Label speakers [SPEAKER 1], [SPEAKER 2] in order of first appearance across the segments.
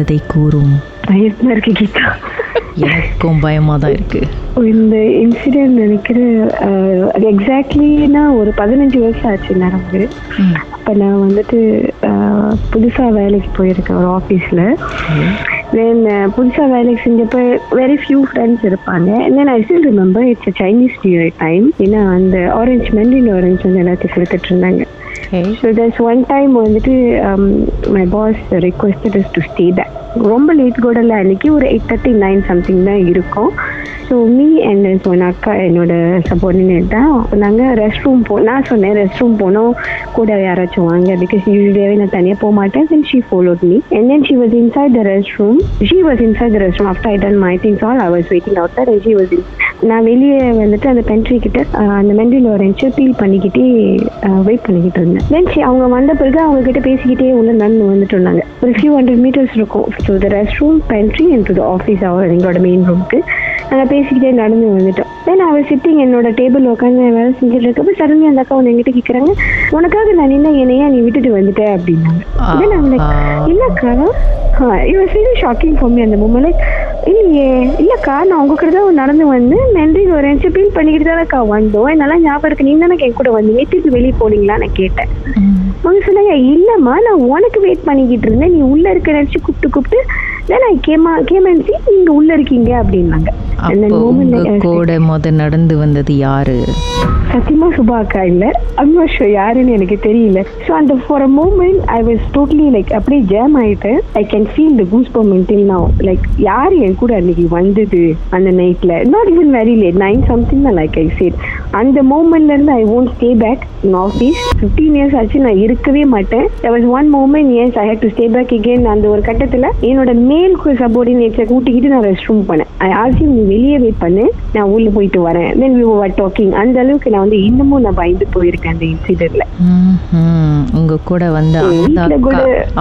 [SPEAKER 1] கதை கூறும்.
[SPEAKER 2] பயமா இருக்கு கீதா.
[SPEAKER 1] எனக்கும் பயமா தான் இருக்கு.
[SPEAKER 2] இந்த இன்சிடென்ட் நினைக்கிறேன் எக்ஸாக்ட்லினா ஒரு 15 வருஷம் ஆச்சு நடந்து. அப்போ நான் வந்துட்டு புதுசாக வேலைக்கு போயிருக்கேன் ஒரு ஆஃபீஸில். தென் புதுசாக வேலைக்கு செஞ்சப்போ வெரி ஃபியூ ஃப்ரெண்ட்ஸ் இருப்பாங்க. Then I still remember it's a Chinese New Year time. ஏன்னா அந்த ஆரஞ்சு மெண்டின் ஆரஞ்சு வந்து எல்லாத்தையும் கொடுத்துட்டு இருந்தாங்க. So there's one time வந்துட்டு my boss requested us to stay back. ரொம்ப லேட் கூட இல்லை, அன்னைக்கு ஒரு 8:30 9 சம்திங் தான் இருக்கும். ஸோ மீ அண்ட் ஒன் அக்கா என்னோட சப்பார்டினேட் தான். நாங்கள் ரெஸ்ட் ரூம் நான் சொன்னேன் ரெஸ்ட் ரூம் போனோம் கூட யாராச்சும் வாங்க, பிகாஸ் யூஸ்வலியாகவே நான் தனியாக போக மாட்டேன். Then she followed me and then she was inside the rest room. She was inside the rest room after I done my things all. I was waiting out there and she was in. நான் வெளியே வந்துட்டு அந்த pantry கிட்ட அந்த மெண்டில் orange peel பண்ணிக்கிட்டே wait பண்ணிக்கிட்டு இருந்தேன். தென் அவங்க வந்த பிறகு அவங்க கிட்ட பேசிக்கிட்டே உள்ள நடந்து வந்துட்டு இருந்தாங்க. ஒரு ஃபியூ 100 meters இருக்கும். So the rest room pantry and to the office எங்களோட மெயின் ரூமுக்கு நாங்கள் பேசிக்கிட்டே நடந்து வந்துட்டோம். தென் அவள் சிட்டிங் என்னோட டேபிள் உட்காந்து வேலை செஞ்சுட்டு இருக்கப்போ சடன்லி அந்த அக்கா ஒன்று எங்கிட்ட கேட்குறாங்க, உனக்காக நான் நின்ன என்னையா நீ விட்டுட்டு வந்துட்டேன் அப்படின்னாங்க. தென் அவன் இல்லைக்கா it was really shocking for me அந்த மூமெண்ட். இல்லைக்கா நான் உங்ககிட்ட தான் நடந்து வந்து நன்றி ஒரு ஃபீல் பண்ணிக்கிட்டு தானேக்கா வந்தோம், என்னால் ஞாபகம் இருக்கு, நீங்க தானே என் கூட வந்தீங்க, திருப்பி வெளியே போனீங்களா நான் கேட்டேன். அவங்க சொன்னாங்க இல்லம்மா நான் உனக்கு வெயிட் பண்ணிக்கிட்டு இருந்தேன், நீ உள்ள இருக்க நினைச்சு கூப்பிட்டு நீங்க உள்ள இருக்கீங்க அப்படின்னாங்க.
[SPEAKER 1] கூட நடந்து வந்தது யாரு?
[SPEAKER 2] சத்தியமா சுபா அக்கா இல்ல, அம்மாஷோ யாருன்னு எனக்கு தெரியல. ஸோ அந்த for a moment I was totally like அப்படியே ஜாம் ஆயிட்டு. I can feel the goose bump until now. Like யாரு என் கூட அன்னைக்கு வந்தது அந்த நைட்ல, not even very late 9 something தான். லைக் ஐ சேட் அந்த மூமெண்ட்ல இருந்து ஐ won't stay back in office. 15 years ஆச்சு நான் இருக்கவே மாட்டேன். there was one moment yes I had to stay back again. அந்த ஒரு கட்டத்துல என்னோட மேல் சபார்டினேட்ஸை கூட்டிக்கிட்டு நான் ரெஸ்ட் ரூம் போனேன். ஐ ஆஸ்க் ஹிம் நீ வெளியே வெயிட் பண்ணு நான் உள்ள போயிட்டு வரேன். then we were talking. அந்த அளவுக்கு நான் வந்து இன்னமும் நான் பயந்து போயிருக்கேன் அந்த இன்சிடென்ட்ல.
[SPEAKER 1] உங்க கூட வந்து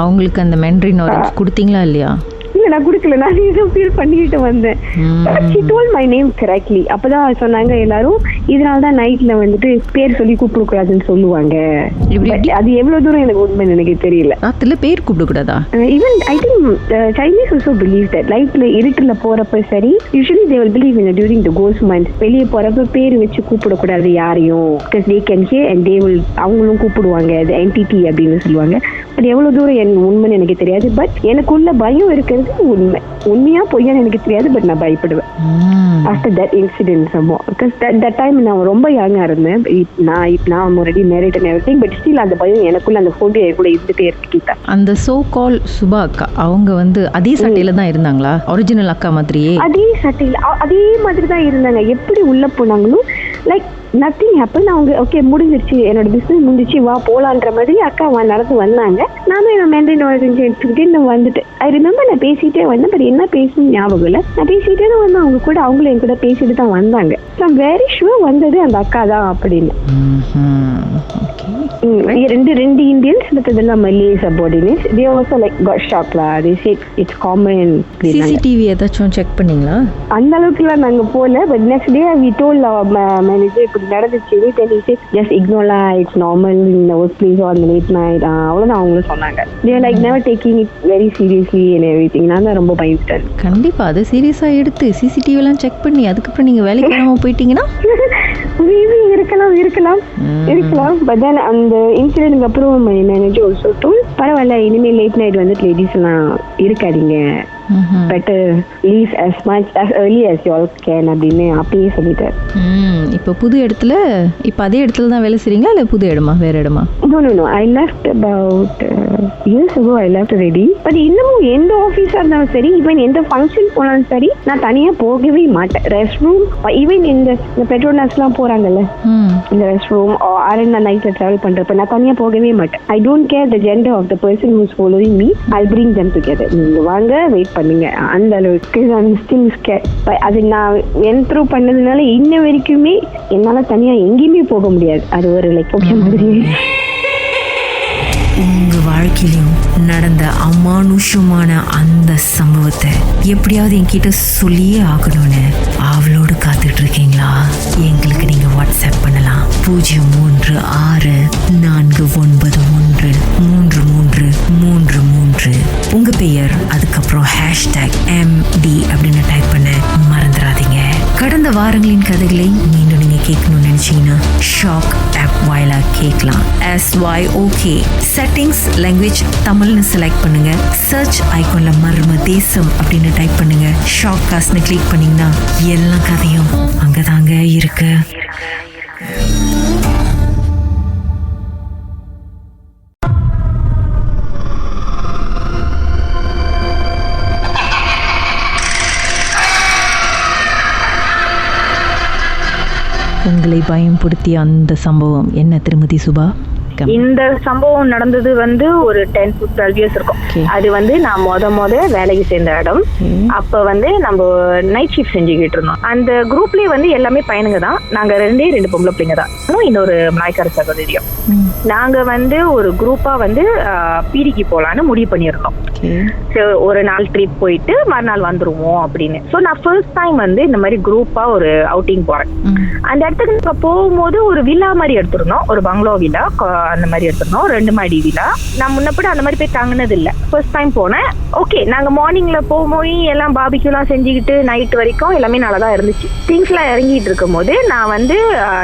[SPEAKER 1] அவங்களுக்கு அந்த மெண்டரின் ஆரஞ்சு கொடுத்தீங்களா இல்லையா?
[SPEAKER 2] இல்ல நான் குடுக்கல, நான் ஏதோ ஃபீல் பண்ணிட்டு வந்தேன். she told my name correctly. அப்பதான் சொன்னாங்க எல்லாரும் இதனால தான் நைட்ல வந்துட்டு பேர் சொல்லி கூப்பிட கூடாதுன்னு சொல்லுவாங்க. அது எவ்வளவு தூரம் எனக்கு உண்மை எனக்கு தெரியல.
[SPEAKER 1] ராத்திரில பேர் கூப்பிட கூடாதா?
[SPEAKER 2] even I think Chinese also believe that லைஃப்ல இருட்டுல போறப்ப சரி usually they will believe in during the ghost month வெளியே போறப்ப பேர் வச்சு கூப்பிட கூடாது யாரையும், because they can hear and they will அவங்களும் கூப்பிடுவாங்க the entity அப்படின்னு சொல்லுவாங்க. பட் எவ்வளவு தூரம் என் உண்மைன்னு எனக்கு தெரியாது. பட் எனக்குள்ள பயம் இருக்கிறது உண்மையா பொய்யான்னு எனக்கு தெரியாது. பட் நான் பயப்படுவேன் after that incident somehow, because that time நான் ரொம்ப யங்கா இருந்தேன். நான் already married and everything, but still அந்த பயம் எனக்குள்ள அந்த ஃபோபியா கூட இருந்துட்டே இருக்கு.
[SPEAKER 1] அந்த சோ கால் சுபா அக்கா அவங்க வந்து அதே சட்டையில தான் இருந்தாங்களா? ஒரிஜினல் அக்கா மாதிரியே
[SPEAKER 2] அதே சட்டையில அதே மாதிரி தான் இருந்தாங்க. எப்படி உள்ள போனாங்களோ லைக் நத்திங் ஹேப்பன். அவங்க ஓகே முடிஞ்சிருச்சு என்னோட பிசினஸ் முடிஞ்சிச்சு வா போலான்ற மாதிரி அக்கா நடந்து வந்தாங்க. நானும் என்னோட மெண்டரின் ஆரஞ்சு எடுத்துக்கிட்டு நான் வந்துட்டு ஐ ரிமெம்பர் நான் பேசிட்டே வந்தேன். பட் என்ன பேசணும் ஞாபகம் இல்லை. நான் பேசிட்டே தான் வந்து அவங்க கூட அவங்களும் என் கூட பேசிட்டு தான் வந்தாங்க. ஐ அம் வெரி ஷுர் வந்தது அந்த அக்கா தான் அப்படின்னு. ரெண்டு இந்தியன்ஸ் மற்றதெல்லாம் மல்லியே subordinates. they also like got shocked lah. they said it's common.
[SPEAKER 1] CCTV ஏதாச்சும் செக் பண்ணீங்களா?
[SPEAKER 2] அந்த அளவுக்குலாம் நாங்க போல. but next day we told our manager இப்படி நடந்துச்சு. then he said just ignore lah, it's normal in the workplace or on the late night. அவ்வளவுதான் அவங்களும் சொன்னாங்க. they are like never taking it very seriously and everything. நான் தான் ரொம்ப பயந்துட்டேன்.
[SPEAKER 1] கண்டிப்பா அதை சீரியஸா எடுத்து CCTV எல்லாம் செக் பண்ணி அதுக்கப்புறம் நீங்க வேலைக்கு வராம போயிட்டீங்கன்னா இருக்கலாம். பட் தென் அந்த இன்சிடென்ட்க்கு அப்புறம் மை மேனேஜர் ஆல்சோ டோல் பரவாயில்ல இனிமேல் லேட் நைட் வந்து லேடிஸ் எல்லாம் இருக்காதீங்க, better leave as much as early as you all can அப்படின்னு அப்பயே சொல்லிட்டார். இப்போ புது இடத்துல இப்போ அதே இடத்துல தான் வேலை செய்றீங்களா இல்லை புது இடமா வேற இடமா?
[SPEAKER 2] No I left about years ago. I left already. But இன்னமும் எந்த ஆஃபீஸாக இருந்தாலும் சரி ஈவன் எந்த ஃபங்க்ஷன் போனாலும் சரி நான் தனியாக போகவே மாட்டேன். ரெஸ்ட் ரூம் ஈவன் இந்த பெட்ரோல்ஸ்லாம் போகிறாங்கல்ல இந்த ரெஸ்ட் ரூம் ஆர்என் நைட்டில் ட்ராவல் பண்ணுறப்ப நான் தனியாக போகவே மாட்டேன். I don't care the gender of the person who's following me. I bring them together. நீங்கள் வாங்க வெயிட் பண்ணுங்க. அந்த அளவுக்கு அது நான் என்ட்ரூ பண்ணதுனால இன்ன வரைக்குமே என்னால தனியா எங்கேயுமே போக முடியாது. அது ஒரு லைக் மாதிரி.
[SPEAKER 3] உங்க வாழ்க்கையிலும் நடந்த அமானுஷமான அந்த சம்பவத்தை எப்படியாவது என்கிட்ட சொல்லியே ஆகணும்னு அவளோடு காத்துட்டு இருக்கீங்களா? எங்களுக்கு நீங்க வாட்ஸ்அப் பண்ணலாம் 0364913333. உங்க பெயர் அதுக்கப்புறம் கடந்த வாரங்களின் கதைகளை மீண்டும் நீங்க கேட்கணும்னு நினைச்சீங்கன்னா ஷாக் ஆப் வாயிலா கேட்கலாம். SYOK செட்டிங்ஸ் லாங்குவேஜ் தமிழ்னு செலக்ட் பண்ணுங்க. சர்ச் ஐகான்ல மர்ம தேசம் அப்படின்னு டைப் பண்ணுங்க. ஷாக் காஸ்ட்னு கிளிக் பண்ணீங்கன்னா எல்லா கதையும் அங்கதாங்க இருக்கு.
[SPEAKER 4] உங்களை பயம்படுத்திய அந்த சம்பவம் என்ன திருமதி சுபா?
[SPEAKER 2] இந்த சம்பவம் நடந்தது ஒரு 10 to 12 years இருக்கும். அது நான் மொத வேலைக்கு சேர்ந்த இடம். அப்ப நம்ம நைட் ஷிஃப்ட் செஞ்சுக்கிட்டு இருந்தோம். அந்த குரூப்லயே எல்லாமே பையனுங்க தான். நாங்க 2 பொம்பளை பிள்ளைங்க தான். இன்னொரு மலாய்க்கார சகோதரியும். நாங்க ஒரு குரூப்பா பீடிக்கு போலான்னு முடிவு பண்ணிருந்தோம். ஒரு நாள் ட்ரிப் போயிட்டு மறுநாள் வந்துருவோம் அப்படின்னு. சோ நான் ஃபர்ஸ்ட் டைம் இந்த மாதிரி குரூப்பா ஒரு அவுட்டிங் போறேன். அந்த இடத்துக்கு போகும்போது ஒரு வில்லா மாதிரி எடுத்திருந்தோம். ஒரு பங்களோ வில்லா அந்த மாதிரி எடுத்திருந்தோம். 2 மாடி வில்லா. நான் முன்னப்படி அந்த மாதிரி போய் தங்கினது இல்ல. ஃபர்ஸ்ட் டைம் போனேன். ஓகே, நாங்க மார்னிங்ல போகும்போது எல்லாம் பாபிக்யூ எல்லாம் செஞ்சுக்கிட்டு நைட் வரைக்கும் எல்லாமே நல்லா தான் இருந்துச்சு. திங்ஸ் எல்லாம் இறங்கிட்டு இருக்கும் போது நான்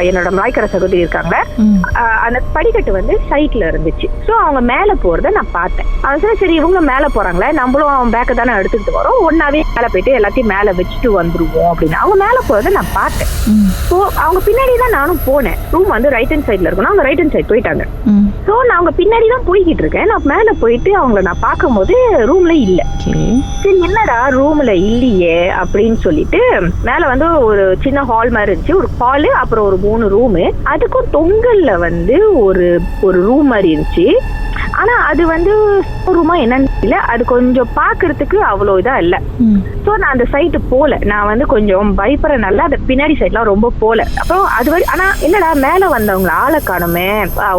[SPEAKER 2] என்னோட மலாய்க்கார சகோதரி இருக்காங்க, அந்த படிக்கட்டு சைட்ல இருந்துச்சு. சோ அவங்க மேல போறத நான் பார்த்தேன். அவன் சரி இவங்க மேல போறாங்களே, நம்மளும் அவன் பேக்க தானே எடுத்துக்கிட்டு வரோம், ஒன்னாவே மேல போயிட்டு எல்லாத்தையும் மேல வச்சுட்டு வந்துருவோம் அப்படின்னு அவங்க மேல போறத நான் பார்த்தேன். சோ அவங்க பின்னாடி தான் நானும் போனேன். ரூம் ரைட் ஹேண்ட் சைட்ல இருக்கணும். அவங்க ரைட் ஹேண்ட் சைட் போயிட்டாங்க. சோ நான் அவங்க பின்னாடி தான் போய்கிட்டு இருக்கேன். நான் மேல போயிட்டு அவங்கள நான் பார்க்கும் போது ரூம்ல இல்ல. சரி என்னடா ரூம்ல இல்லையே அப்படின்னு சொல்லிட்டு மேல ஒரு சின்ன ஹால் மாதிரி இருந்துச்சு. ஒரு ஹாலு, அப்புறம் ஒரு 3 ரூமு. அதுக்கும் தொங்கல்ல ஒரு ரூம் மாதிரி இருந்துச்சு. ஆனா அது ரூமா என்னன்னு இல்ல, அது கொஞ்சம் பாக்குறதுக்கு அவ்வளவு இதா இல்ல. சோ நான் அந்த சைட்டு போல. நான் கொஞ்சம் பயப்படுறதுனால அந்த பின்னாடி சைட்லாம் ரொம்ப போல. அப்புறம் அது ஆனா என்னடா மேல வந்தவங்க ஆளை காணுமே,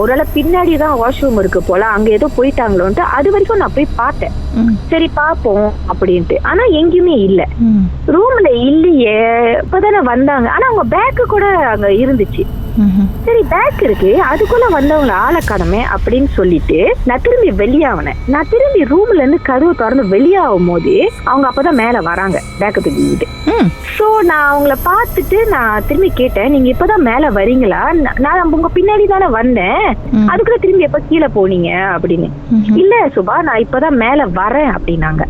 [SPEAKER 2] ஒருவேளை பின்னாடிதான் வாஷ்ரூம் இருக்கு போல, அங்க ஏதோ போயிட்டாங்களோன்ட்டு அது வரைக்கும் நான் போய் பார்த்தேன். சரி பாப்போம் அப்படின்ட்டு. ஆனா எங்கேயுமே இல்ல. ரூம்ல இல்லையே, இப்பதானே வந்தாங்க. ஆனா அவங்க பேக்கு கூட அங்க இருந்துச்சு. சரி பேக் இருக்கு, அதுக்குள்ள வந்தவங்க ஆளை காணுமே அப்படின்னு சொல்லிட்டு நான் திரும்பி வெளியாவனேன். நான் திரும்பி ரூம்ல இருந்து கதவு திறந்து வெளியாகும் போது அவங்க அப்பதான் மேல வராங்க பேக்க தூக்கிட்டு. சோ நான் அவங்கள பார்த்துட்டு நான் திரும்பி கேட்டேன், நீங்க இப்பதான் மேல வரீங்களா? நான் உங்க பின்னாடி தானே வந்தேன், அதுக்குள்ள திரும்பி எப்ப கீழே போனீங்க அப்படின்னு. இல்ல சுபா, நான் இப்பதான் மேல வரேன் அப்படின்னாங்க.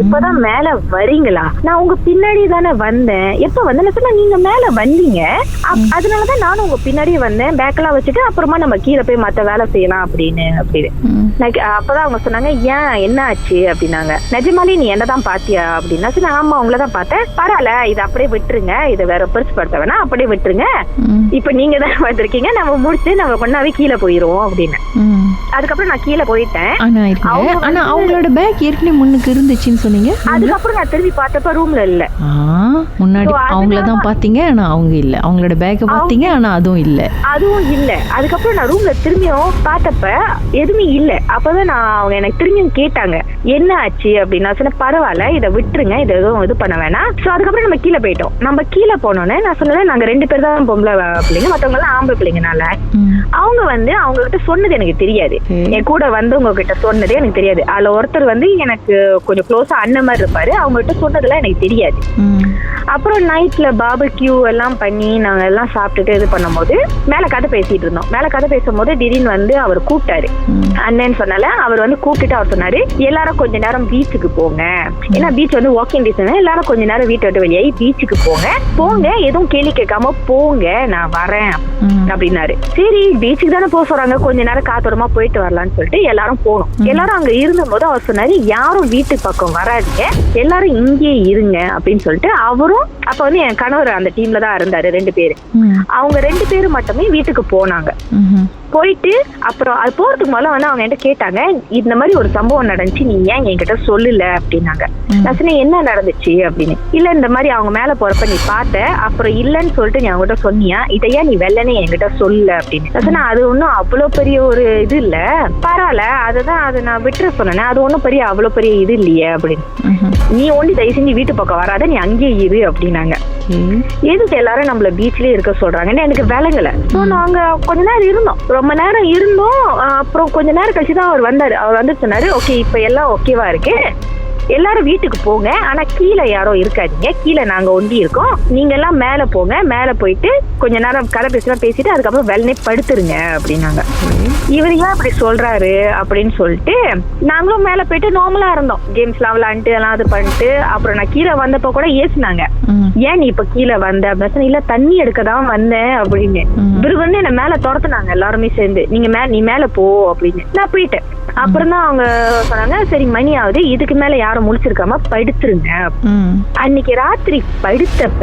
[SPEAKER 2] இப்பதான் மேல வரீங்களா? நான் உங்க பின்னாடி தானே வந்தேன். எப்ப வந்தேன் சொன்னா நீங்க மேல வந்தீங்க, அதனாலதான் நானும் உங்க பின்னாடியே வந்தேன். பேக்கெல்லாம் வச்சுட்டு அப்புறமா நம்ம கீழே போய் மத்த வேலை செய்யலாம் அப்படின்னு. அப்பதான் அவங்க சொன்னாங்க, ஏன் என்ன ஆச்சு அப்படின்னாங்க. நிஜமாலே நீ என்னதான் பாத்தியா அப்படின்னா சொன்னா, ஆமா உங்களதான் பார்த்தேன். பரவாயில்ல, இதை அப்படியே விட்டுருங்க, இதை வேற பெருசுப்படுத்த வேணா, அப்படியே விட்டுருங்க. இப்ப நீங்க தான் பார்த்திருக்கீங்க, நம்ம முடிச்சு நம்ம கொண்டாவே கீழே போயிருவோம் அப்படின்னு. அதுக்கப்புறம் நான் கீழே போயிட்டேன்.
[SPEAKER 4] ஆனா அவங்களோட பேக் ஏற்கனவே முன்னுக்கு இருந்துச்சுன்னு சொன்னீங்க.
[SPEAKER 2] அதுக்கப்புறம் நான் திரும்பி பார்த்தப்ப ரூம்ல இல்ல.
[SPEAKER 4] முன்னாடி அவங்களதான் பாத்தீங்க, ஆனா அவங்க இல்ல. அவங்களோட பேக்க பாத்தீங்க, ஆனா அதுவும் இல்ல. அதுக்கப்புறம்
[SPEAKER 2] நான் ரூம்ல திரும்பியும் பார்த்தப்ப எதுவுமே இல்ல. அப்பதான் அவங்க எனக்கு திரும்பியும் கேட்டாங்க, என்ன ஆச்சு அப்படின்னு. நான் சொன்ன, பரவாயில்ல, இதை விட்டுருங்க, இதை எதுவும் இது பண்ண வேணாம். சோ அதுக்கப்புறம் நம்ம கீழே போயிட்டோம். நம்ம கீழே போனோன்னே நான் சொன்னேன், நாங்க 2 பேர் தான் பொம்பளை பிள்ளைங்க, மத்தவங்க எல்லாம் ஆம்பளை பிள்ளைங்கனால அவங்க அவங்க கிட்ட சொன்னது எனக்கு தெரியாது. என் கூட உங்க கிட்ட சொன்னதே எனக்கு தெரியாது. அதுல ஒருத்தர் எனக்கு கொஞ்சம் க்ளோஸா அண்ணன் மாதிரி இருப்பாரு. அவங்க கிட்ட சொன்னதெல்லாம் எனக்கு தெரியாது. அப்புறம் நைட்ல பார்பக்யூ எல்லாம் பண்ணி நாங்க எல்லாம் சாப்பிட்டுட்டு இது பண்ணும்போது மேல கதை பேசிட்டு இருந்தோம். மேல கதை பேசும்போது திடீர்னு அவர் கூப்பிட்டாரு. அண்ணன் சொன்னால அவர் கூப்பிட்டுட்டு அவர் சொன்னாரு, எல்லாரும் கொஞ்ச நேரம் பீச்சுக்கு போங்க. ஏன்னா பீச் வாக்கிங் டிஸ்டன்ஸ். எல்லாரும் கொஞ்ச நேரம் வீட்டை விட்டு வெளியாகி பீச்சுக்கு போங்க, எதுவும் கேள்வி கேட்காம போங்க, நான் வரேன் அப்படின்னாரு. சரி பீச்சுக்கு தானே போக சொல்றாங்க, கொஞ்ச நேரம் காத்தோரமா போயிட்டு வரலாம்னு சொல்லிட்டு எல்லாரும் போனோம். எல்லாரும் அங்க இருந்த போது அவர் சொன்னாரு, யாரும் வீட்டு பக்கம் வராதீங்க, எல்லாரும் இங்கே இருங்க அப்படின்னு சொல்லிட்டு அவரும். அப்ப என் கணவர் அந்த டீம்ல தான் இருந்தாரு. 2 பேரு. அவங்க 2 பேரும் மட்டுமே வீட்டுக்கு போனாங்க. போயிட்டு அப்புறம் அது போறதுக்கு முதல்ல அவங்க என்கிட்ட கேட்டாங்க, இந்த மாதிரி ஒரு சம்பவம் நடந்துச்சு, நீ ஏன் என்கிட்ட சொல்லல அப்படின்னாங்க. நான் சொன்னேன், என்ன நடந்துச்சு அப்படின்னு. இல்ல இந்த மாதிரி அவங்க மேல போறப்ப நீ பார்த்த, அப்புறம் இல்லன்னு சொல்லிட்டு நீ அவங்ககிட்ட சொன்னியா, இதையா நீ வெள்ளனே என்கிட்ட சொல்லல அப்படின்னு. நான் சொன்னேன், அது ஒன்னும் அவ்வளவு பெரிய ஒரு இது இல்ல, பரவாயில்ல, அதுதான் அது நான் விட்டுற சொன்னேன், அது ஒன்னும் பெரிய அவ்வளவு பெரிய இது இல்லையே அப்படின்னு. நீ ஒண்டி தயவு செஞ்சு வீட்டு பக்கம் வராத, நீ அங்கேயே இரு அப்படின்னாங்க. எதுக்கு எல்லாரும் நம்மள பீச்லயே இருக்க சொல்றாங்கன்னு எனக்கு விளங்கல. சோ நாங்க கொஞ்ச நேரம் இருந்தோம், ரொம்ப நேரம் இருந்தோம். அப்புறம் கொஞ்ச நேரம் கழிச்சுதான் அவர் வந்தாரு. அவர் சொன்னாரு, ஓகே இப்ப எல்லாம் ஓகேவா இருக்கு, எல்லாரும் வீட்டுக்கு போங்க, ஆனா கீழே யாரும் இருக்காதீங்க, கீழே நாங்க ஒண்டி இருக்கோம், நீங்க எல்லாம் மேல போங்க, மேல போயிட்டு கொஞ்ச நேரம் கதை பேசிட்டு அதுக்கப்புறம் வெள்ளனே படுத்துருங்க அப்படின்னாங்க. இவர் ஏன் அப்படி சொல்றாரு அப்படின்னு சொல்லிட்டு நாங்களும் மேல போயிட்டு நார்மலா இருந்தோம், கேம்ஸ் எல்லாம் விளையாண்டு எல்லாம் அது பண்ணிட்டு. அப்புறம் நான் கீழே வந்தப்ப கூட ஏசுனாங்க, ஏன் நீ இப்ப கீழே வந்த அப்படின்னு. இல்ல தண்ணி எடுக்கதான் வந்தேன் அப்படின்னு. இவரு வந்து என்ன மேல துரத்துனாங்க எல்லாருமே சேர்ந்து, நீ மேல போ அப்படின்னு. நான் போயிட்டேன். அப்புறம் தான் அவங்க சொன்னாங்க, சரி மணி ஆகுது, இதுக்கு மேல யாரும் முழிச்சிருக்காம படுத்துருங்க. அன்னைக்கு ராத்திரி படுத்தப்ப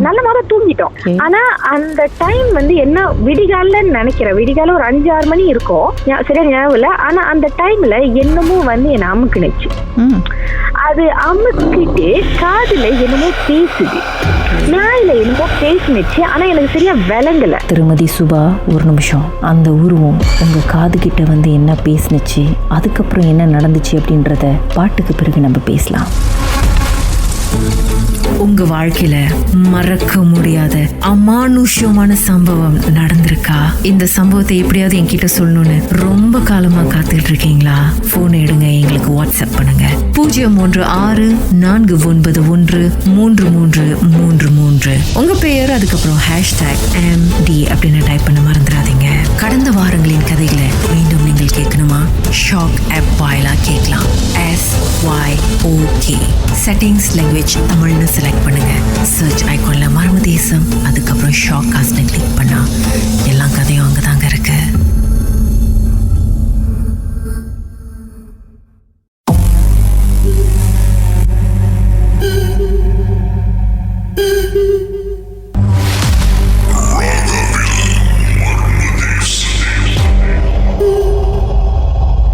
[SPEAKER 2] நல்ல மாதிரி தூங்கிட்டோம். ஆனா அந்த டைம் வந்து என்ன விடிகாலன்னு நினைக்கிறேன், விடிகால ஒரு 5-6 மணி இருக்கும், சரியா ஞாபகம் இல்ல. ஆனா அந்த டைம்ல என்னமோ வந்து என்ன அமுக்குனுச்சு. அது அமுக்கிட்டு காதுல என்னமோ பேசுது, நாயில என்னமோ பேசுனுச்சு. ஆனா எனக்கு சரியா விளங்கல.
[SPEAKER 3] திருமதி சுபா, ஒரு நிமிஷம். அந்த உருவம் உங்க காது கிட்ட வந்து என்ன பேசுனுச்சு, அதுக்கப்புறம் என்ன நடந்துச்சு அப்படின்றத பாட்டுக்கு பிறகு நம்ம பேசலாம். உங்க வாழ்க்கையில மறக்க முடியாத அமானுஷ்யமான சம்பவம் நடந்திருக்கா? இந்த சம்பவத்தை எப்படியாவது என்கிட்ட சொல்லணும்னு ரொம்ப காலமா காத்துட்டு இருக்கீங்களா? போன் எடுங்க, எங்களுக்கு வாட்ஸ்அப் பண்ணுங்க. 0364913333. உங்க பெயர், அதுக்கப்புறம் #MD அப்படின்னு டைப் பண்ண மறந்துடாதீங்க. கடந்த வாரங்களின் கதைகளை மீண்டும் நீங்கள் கேட்கணுமா? ஷாக் ஆப் வாயிலா கேட்கலாம். SYOK செட்டிங்ஸ் லாங்குவேஜ் தமிழ்னு செலக்ட் பண்ணுங்க. சர்ச் ஐகான்ல மர்ம தேசம், அதுக்கப்புறம் ஷாக் காஸ்ட்னு கிளிக் பண்ணா எல்லா கதையும் அங்கதாங்க இருக்கு.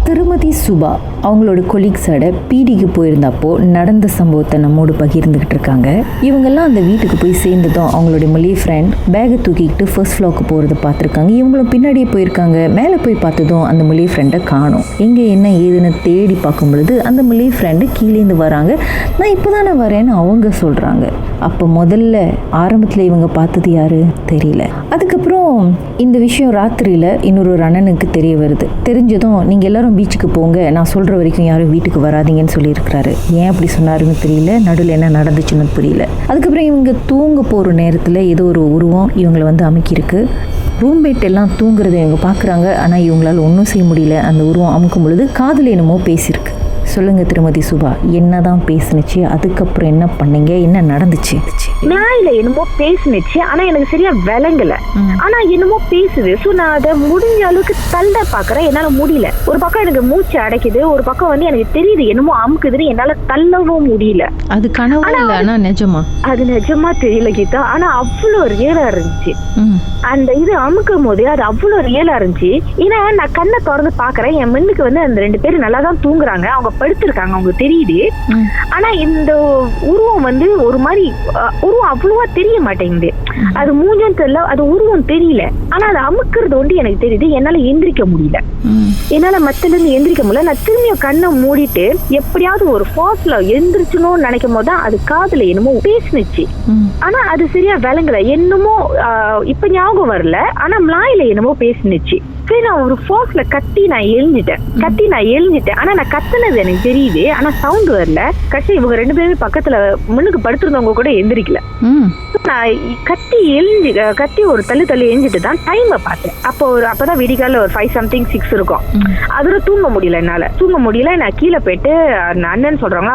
[SPEAKER 3] திருமதி சுபா அவங்களோட கொலீக்ஸோட பீடிக்கு போயிருந்தப்போ நடந்த சம்பவத்தை நம்மோடு பகிர்ந்துக்கிட்டு இருக்காங்க. இவங்கெல்லாம் அந்த வீட்டுக்கு போய் சேர்ந்ததும் அவங்களோட மொழி ஃப்ரெண்ட் பேகை தூக்கிக்கிட்டு ஃபர்ஸ்ட் ஃப்ளோருக்கு போகிறத பார்த்துருக்காங்க. இவங்களும் பின்னாடியே போயிருக்காங்க. மேலே போய் பார்த்ததும் அந்த மொழி ஃப்ரெண்டை காணும். எங்கே என்ன ஏதுன்னு தேடி பார்க்கும் பொழுது அந்த மொழி ஃப்ரெண்டு கீழேந்து வராங்க. நான் இப்போ தானே வரேன்னு அவங்க சொல்கிறாங்க. அப்போ முதல்ல ஆரம்பத்தில் இவங்க பார்த்தது யாரு தெரியல. அதுக்கப்புறம் இந்த விஷயம் ராத்திரியில் இன்னொரு அண்ணனுக்கு தெரிய வருது. தெரிஞ்சதும் நீங்கள் எல்லாரும் பீச்சுக்கு போங்க, நான் சொல்கிற வரைக்கும் யாரும் வீட்டுக்கு வராதிங்கன்னு சொல்லியிருக்கிறாரு. ஏன் அப்படி சொன்னாருன்னு தெரியல, நடுவில் என்ன நடந்துச்சுன்னு புரியல. அதுக்கப்புறம் இவங்க தூங்க போகிற நேரத்தில் ஏதோ ஒரு உருவம் இவங்களை வந்து அமுக்கியிருக்கு. ரூம்மேட் எல்லாம் தூங்குறதை இவங்க பார்க்குறாங்க. ஆனால் இவங்களால ஒன்றும் செய்ய முடியல. அந்த உருவம் அமுக்கும் பொழுது காதில் என்னமோ பேசியிருக்கு. சொல்லுங்க திருமதி சுபா, என்னதான் பேசுனுச்சு, அதுக்கப்புறம் என்ன பண்ணீங்க, என்ன நடந்துச்சு?
[SPEAKER 2] நாயில என்னமோ பேசுனுச்சு, ஆனா எனக்கு சரியா விளங்கல. ஆனா என்னமோ பேசுது. சோ நான் அதை முடிஞ்ச அளவுக்கு தள்ள பாக்குறேன், என்னால முடியல. ஒரு பக்கம் எனக்கு மூச்சு அடைக்குது, ஒரு பக்கம் வந்து எனக்கு தெரியுது என்னமோ அமுக்குதுன்னு, என்னால தள்ளவும் முடியல.
[SPEAKER 4] அது கனவு இல்ல, ஆனா நிஜமா?
[SPEAKER 2] அது நிஜமா தெரியல கீதா. ஆனா அவ்வளவு ரியலா இருந்துச்சு. அந்த இது அமுக்கும் போது அது அவ்வளவு ரியலா இருந்துச்சு. ஏன்னா நான் கண்ணை திறந்து பாக்குறேன், என் மண்ணுக்கு வந்து அந்த 2 பேரும் நல்லா தான் தூங்குறாங்க, அவங்க படுத்திருக்காங்க, அவங்க தெரியுது. ஆனா இந்த உருவம் வந்து ஒரு மாதிரி உருவம் அவ்வளவா தெரிய மாட்டேங்குது. அது மூஞ்சும் தெரியல, அது உருவம் தெரியல. ஆனா அது அமுக்குறது வந்து எனக்கு தெரியுது. என்னால எந்திரிக்க முடியல, என்னால மத்தில இருந்து எந்திரிக்க முடியல. நான் திரும்பியும் கண்ணை மூடிட்டு எப்படியாவது ஒரு ஃபாஸ்ட்ல எந்திரிச்சணும்னு நினைக்கும் போதுதான் அது காதுல என்னமோ பேசுனுச்சு. ஆனா அது சரியா விளங்கல, என்னமோ இப்ப ஞாபகம் வரல. ஆனா மலாயில என்னமோ பேசுனுச்சு. சரி, நான் ஒரு ஃபோர்ஸ்ல கத்தி நான் எழுஞ்சிட்டேன். ஆனா நான் கத்துனது எனக்கு தெரியுது, ஆனா சவுண்ட் வரல. கட்சி இவங்க 2 பேருமே பக்கத்துல முன்னுக்கு படுத்திருந்தவங்க கூட எந்திரிக்கல. நான் கத்தி ஒரு தள்ளி எழுஞ்சிட்டு தான் டைம் பார்த்தேன். அப்பதான் விடிகால ஒரு 5 something 6 இருக்கும். அதோட தூங்க முடியல, நான் கீழே போயிட்டு அண்ணன் சொல்றாங்க,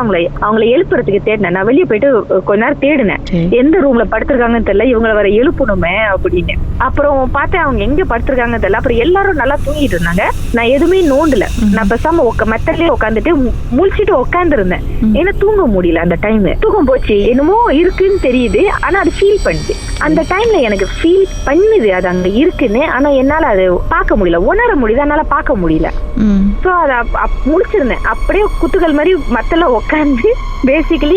[SPEAKER 2] அவங்களை எழுப்புறதுக்கு தேடினேன். நான் வெளியே போயிட்டு கொஞ்ச நேரம் தேடினேன், எந்த ரூம்ல படுத்திருக்காங்கன்னு தெரியல, இவங்களை வர எழுப்பணுமே அப்படின்னு. அப்புறம் பார்த்தேன் அவங்க எங்க படுத்திருக்காங்கன்னு தெரியல. அப்புறம் எல்லாரும் நல்லா தூங்கிட்டு இருந்தாங்க. நான் எதுவுமே நோண்டல, நான் பேசாம மெத்தலே உட்காந்துட்டு முழிச்சிட்டு உட்கார்ந்து இருந்தேன். ஏன்னா தூங்க முடியல. அந்த டைம் தூக்கம் போச்சு, என்னமோ இருக்குன்னு தெரியுது, ஆனா அது ஃபீல் பண்ணுது. அந்த டைம்ல எனக்கு ஃபீல் பண்ணுது அது அங்க இருக்குன்னு. ஆனா என்னால அது பார்க்க முடியல, உணர முடியுது, அதனால பார்க்க முடியல. சோ அத முடிச்சிருந்தேன் அப்படியே குத்துக்கள் மாதிரி மத்தல உட்காந்து. பேசிக்கலி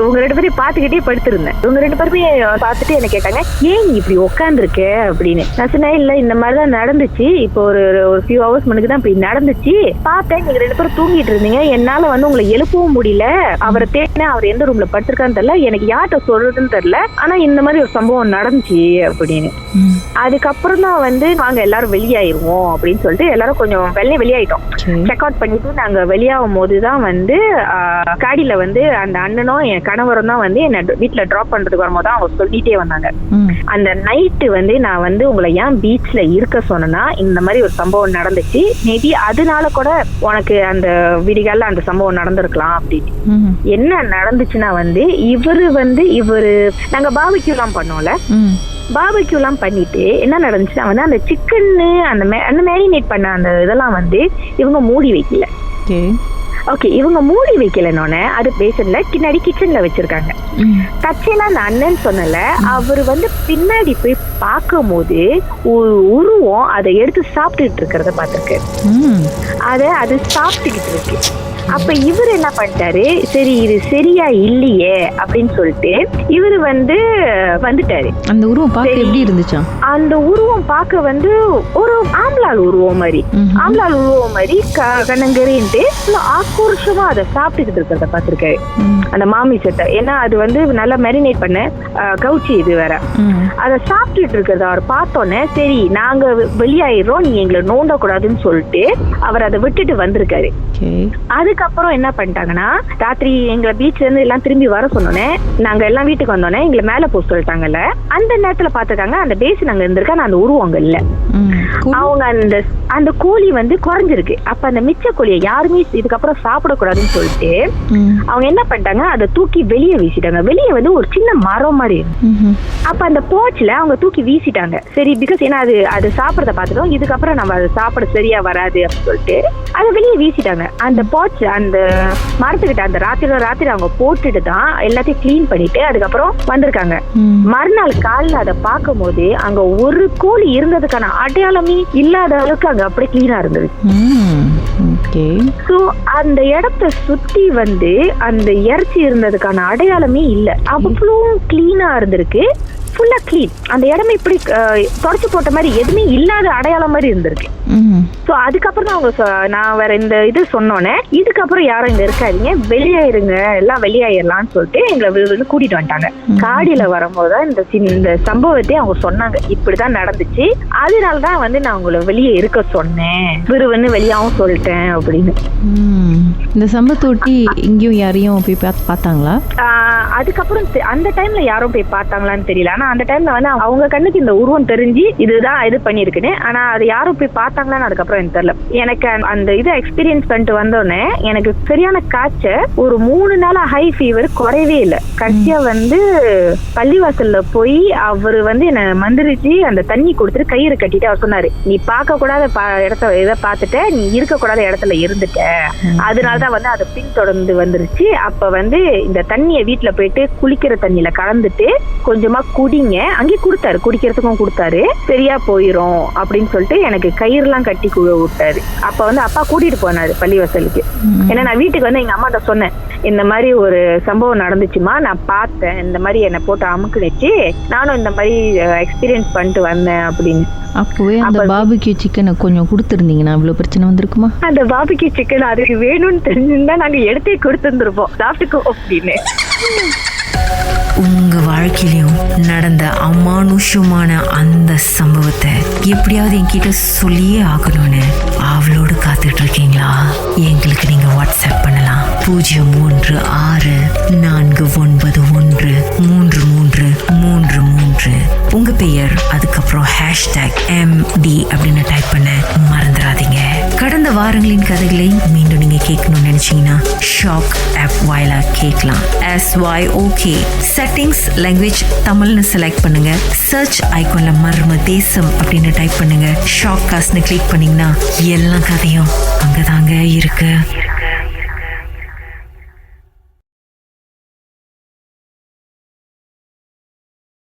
[SPEAKER 2] உங்க 2 பேரையும் பாத்துக்கிட்டே படுத்திருந்தேன். இவங்க 2 பேருமே பார்த்துட்டு என்ன கேட்டாங்க, ஏன் நீ இப்படி உட்காந்துருக்க அப்படின்னு. நான் சொன்னேன், இல்ல இந்த மாதிரிதான் நடந்துச்சு, இப்போ ஒரு few hours முன்னுக்கு தான் இப்படி நடந்துச்சு. பார்த்தேன், நீங்க 2 பேரும் தூங்கிட்டு இருந்தீங்க, என்னால வந்து உங்களை எழுப்பவும் முடியல. அவரை தேடினேன், அவர் எந்த ரூம்ல படுத்திருக்கான்னு தெரியல, எனக்கு யார்கிட்ட சொல்றதுன்னு தெரியல, ஆனா இந்த மாதிரி ஒரு சம்பவம் நடந்துச்சு அப்படின்னு. அதுக்கப்புறம் தான் வந்து நாங்க எல்லாரும் வெளியாயிருவோம் அப்படின்னு சொல்லிட்டு எல்லாரும் கொஞ்சம் வெளியாயிட்டோம். செக் அவுட் பண்ணிட்டு நாங்க வெளியாகும் போதுதான் வந்து காடியில வந்து அந்த அண்ணனும் என் கணவரும் தான் வந்து என்ன வீட்டுல டிராப் பண்றதுக்கு வரும்போது அவங்க சொல்லிட்டே வந்தாங்க, அந்த நைட்டு வந்து நான் வந்து உங்களை ஏன் பீச்ல இருக்க சொன்னா இந்த மாதிரி ஒரு சம்பவம் நடந்துச்சு, மேபி அதனால கூட உனக்கு அந்த விடிகால அந்த சம்பவம் நடந்திருக்கலாம் அப்படின்னு. என்ன நடந்துச்சுன்னா வந்து இவரு நாங்க பாபிக்யூ எல்லாம் பண்ணோம்ல, பாபிக்யூ எல்லாம் பண்ணிட்டு என்ன நடந்துச்சுன்னா வந்து அந்த சிக்கன்னு அந்த மேரினேட் பண்ண அந்த இதெல்லாம் வந்து இவங்க மூடி வைக்கல. ஓகே, இவங்க மூடி வைக்கலன்னொன்னே அது பேசன்ல பின்னாடி கிச்சன்ல வச்சிருக்காங்க. தச்சையில அந்த அண்ணன் சொன்னல, அவரு வந்து பின்னாடி போய் பார்க்கும் போது ஒரு உருவம் அதை எடுத்து சாப்பிட்டுட்டு இருக்கிறத பார்த்திருக்கு. அது சாப்பிட்டுக்கிட்டு இருக்கு. அப்ப இவரு என்ன பண்ணிட்டாரு, சரி இது சரியா இல்லையே அப்படின்னு சொல்லிட்டு இவரு வந்துட்டாரு.
[SPEAKER 4] அந்த உருவம் பார்க்க எப்படி இருந்துச்சா? அந்த
[SPEAKER 2] உருவம் பார்க்க வந்து ஒரு ஆம்பளால் உருவம் மாதிரி, கண்ணங்கரின்ட்டு ஆக்ரோஷமா அதை சாப்பிட்டுக்கிட்டு இருக்கிறத பார்த்திருக்காரு அந்த மாமிசத்தை. ஏன்னா அது வந்து நல்லா மேரினேட் பண்ண கவுச்சி இது வேற, அதை சாப்பிட்டுட்டு இருக்கிறத அவர் பார்த்தோன்னே சரி நாங்க வெளியாயிரோம், நீங்க எங்களை நோண்ட கூடாதுன்னு சொல்லிட்டு அவர் அதை விட்டுட்டு வந்திருக்காரு. அதுக்கப்புறம் என்ன பண்ணிட்டாங்கன்னா, ராத்திரி எங்களை பீச்ல இருந்து எல்லாம் திரும்பி வர சொன்னோன்னே நாங்க எல்லாம் வீட்டுக்கு வந்தோன்னே எங்களை மேல போக சொல்லிட்டாங்கல்ல, அந்த நேரத்துல பாத்துருக்காங்க அந்த பேசி நாங்க இருந்திருக்கா, அந்த உருவங்க இல்ல. அவங்க அந்த கோழி வந்து குறைஞ்சிருக்கு. அப்ப அந்த மிச்ச கோழியை யாருமே இதுக்கப்புறம் சாப்பிடக்கூடாதுன்னு சொல்லிட்டு அவங்க என்ன பண்ணிட்டாங்க, அதை தூக்கி வெளியே வீசிட்டாங்க. வெளியே வந்து ஒரு சின்ன மரம் மாதிரி. அப்ப அந்த போட்ச்ல அவங்க தூக்கி வீசிட்டாங்க. சரி, பிகாஸ் ஏன்னா அது சாப்பிடறத பாத்துட்டோம், இதுக்கப்புறம் நம்ம அதை சாப்பிட சரியா வராது அப்படின்னு சொல்லிட்டு அதை வெளியே வீசிட்டாங்க. அந்த போட்ச் அந்த மரத்துக்கிட்ட அந்த ராத்திரி அவங்க போட்டுட்டு தான் எல்லாத்தையும் கிளீன் பண்ணிட்டு அதுக்கப்புறம் வந்திருக்காங்க. மறுநாள் காலைல அதை பார்க்கும் போது அங்க ஒரு கோழி இருந்ததுக்கான அடையாளமே இல்லாத அளவுக்கு அங்க அப்படியே கிளீனா இருந்தது. அந்த இடத்தை சுத்தி வந்து அந்த இறைச்சி இருந்ததுக்கான அடையாளமே இல்ல, அவ்வளோ கிளீனா இருந்திருக்கு, ஃபுல்லா கிளீன். அந்த இடமே இப்படி தொடச்சு போட்ட மாதிரி எதுவுமே இல்லாத அடையாளம் மாதிரி இருந்திருக்கு. சோ அதுக்கப்புறம் தான் அவங்க நான் வேற இந்த இது சொன்னோன்னே இதுக்கப்புறம் யாரும் இங்க இருக்காதீங்க, வெளியாயிருங்க, எல்லாம் வெளியாயிரலாம்னு சொல்லிட்டு எங்களை வந்து கூட்டிட்டு வந்துட்டாங்க. காடியில வரும்போதுதான் இந்த சம்பவத்தை அவங்க சொன்னாங்க, இப்படிதான் நடந்துச்சு, அதனாலதான் வந்து நான் உங்களை வெளியே இருக்க சொன்னேன், விருவன்னு வெளியாவும் சொல்லிட்டேன் அப்படின்னு.
[SPEAKER 4] இந்த சம்பவத்தொட்டி இங்கேயும் யாரையும் போய் பார்த்தாங்களா?
[SPEAKER 2] அதுக்கப்புறம் அந்த டைம்ல யாரும் போய் பார்த்தாங்களான்னு தெரியல. ஆனா அந்த டைம்ல வந்து அவங்க கண்ணுக்கு இந்த உருவம் தெரிஞ்சு இதுதான் இது பண்ணிருக்குன்னு, ஆனா அது யாரும் போய் பார்த்தாங்களான்னு அதுக்கப்புறம் எனக்கு தெரியல. எனக்கு அந்த இதை எக்ஸ்பீரியன்ஸ் பண்ணிட்டு வந்தோடனே எனக்கு சரியான காய்ச்சல், ஒரு 3 நாளா ஹை ஃபீவர் குறையவே இல்லை. கடைசியா வந்து பள்ளிவாசல்ல போய் அவரு வந்து என்ன மந்திரிச்சு அந்த தண்ணி கொடுத்துட்டு கயிறு கட்டிட்டு அவர் சொன்னாரு, நீ பார்க்க கூடாத இடத்த இதை பார்த்துட்ட, நீ இருக்க கூடாத இடத்துல இருந்துட்ட, அதனாலதான் வந்து அதை பின்தொடர்ந்து வந்துருச்சு. அப்ப வந்து இந்த தண்ணியை வீட்டுல போயிட்டு குளிக்கிற தண்ணியில கலந்துட்டு கொஞ்சமா குடிங்க, அங்கேயே கொடுத்தாரு, குடிக்கிறதுக்கும் கொடுத்தாரு, சரியா போயிரும் அப்படின்னு சொல்லிட்டு எனக்கு கயிறுலாம் கட்டி விட்டாரு. அப்ப வந்து அப்பா கூட்டிட்டு போனாரு பள்ளிவாசலுக்கு. ஏன்னா நான் வீட்டுக்கு வந்து எங்க அம்மாட்ட சொன்னேன், இந்த மாதிரி ஒரு சம்பவம் நடந்துச்சுமா, நான் பார்த்தேன், இந்த மாதிரி என்னை போட்டு அமுக்குனுச்சு, நானும் இந்த மாதிரி எக்ஸ்பீரியன்ஸ் பண்ணிட்டு வந்தேன் அப்படின்னு.
[SPEAKER 4] அப்பவே அந்த பாபிக்யூ சிக்கனை கொஞ்சம் கொடுத்துருந்தீங்கன்னா இவ்வளவு பிரச்சனை வந்திருக்குமா?
[SPEAKER 2] அந்த பாபிக்யூ சிக்கன் அதுக்கு வேணும்னு தெரிஞ்சிருந்தா நாங்க எடுத்தே கொடுத்துருந்துருப்போம், சாப்பிட்டுக்கோ அப்படின்னு.
[SPEAKER 3] உங்க வாழ்க்கையிலும் நடந்த அமானுஷமான அந்த சம்பவத்தை எப்படியாவது என்கிட்ட சொல்லியே ஆகணும்னு அவளோடு காத்துட்டு இருக்கீங்களா? எங்களுக்கு நீங்க வாட்ஸ்அப் பண்ணலாம் 03694913333. உங்க பெயர் அதுக்கப்புறம் #MD அப்படின்னு டைப் பண்ண மறந்துடாதீங்க. கடந்த வாரங்களின் கதைகளை மீண்டும் நீங்க கேட்கணும்னு நினைச்சீங்கன்னா ஷாக் ஆப் வாயிலா கேட்கலாம். SYOK செட்டிங்ஸ் லாங்குவேஜ் தமிழ்னு செலக்ட் பண்ணுங்க. சர்ச் ஐகான்ல மர்ம தேசம் அப்படின்னு டைப் பண்ணுங்க. ஷாக் காஸ்ட்னு கிளிக் பண்ணீங்கன்னா எல்லா கதையும் அங்கதாங்க இருக்கு.